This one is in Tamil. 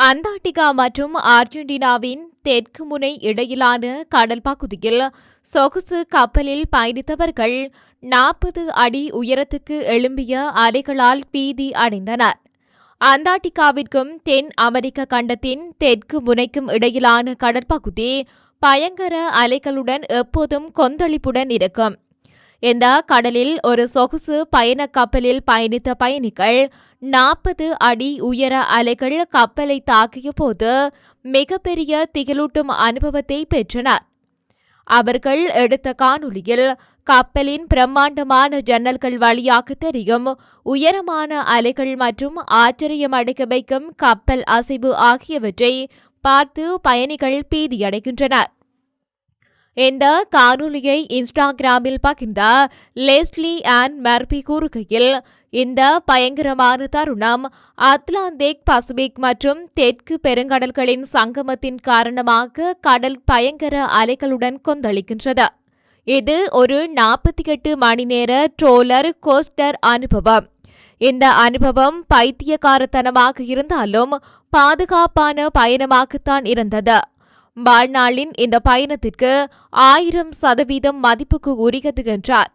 அண்டார்டிகா மற்றும் அர்ஜென்டினாவின் தெற்கு முனை இடையிலான கடல் பகுதியில் சொகுசு கப்பலில் பயணித்தவர்கள் 40 அடி உயரத்துக்கு எழும்பிய அலைகளால் பீதி அடைந்தனர். அண்டார்டிகாவிற்கும் தென் அமெரிக்க கண்டத்தின் தெற்கு முனைக்கும் இடையிலான கடற்பகுதி பயங்கர அலைகளுடன் எப்போதும் கொந்தளிப்புடன் இருக்கும். இந்த கடலில் ஒரு சொகுசு பயண கப்பலில் பயணித்த பயணிகள் 40 அடி உயர அலைகள் கப்பலை தாக்கிய போது மிகப்பெரிய திகிலூட்டும் அனுபவத்தை பெற்றனர். அவர்கள் எடுத்த காணொளியில் கப்பலின் பிரம்மாண்டமான ஜன்னல்கள் வழியாக தெரியும் உயரமான அலைகள் மற்றும் ஆச்சரியமடைய வைக்கும் கப்பல் அசைவு ஆகியவற்றை பார்த்து பயணிகள் பீதியடைகின்றனர். இந்த காணொலியை இன்ஸ்டாகிராமில் பகிர்ந்த லெஸ்லி ஆன் மர்பி கூறுகையில், இந்த பயங்கரமான தருணம் அட்லாந்திக், பசிபிக் மற்றும் தெற்கு பெருங்கடல்களின் சங்கமத்தின் காரணமாக கடல் பயங்கர அலைகளுடன் கொந்தளிக்கின்றது. இது ஒரு 48 மணி நேர ரோலர் கோஸ்டர் அனுபவம். இந்த அனுபவம் பைத்தியக்காரத்தனமாக இருந்தாலும் பாதுகாப்பான பயணமாகத்தான் இருந்தது. வாழ்நாளின் இந்த பயணத்திற்கு 1000% மதிப்புக்கு உரியது என்றார்.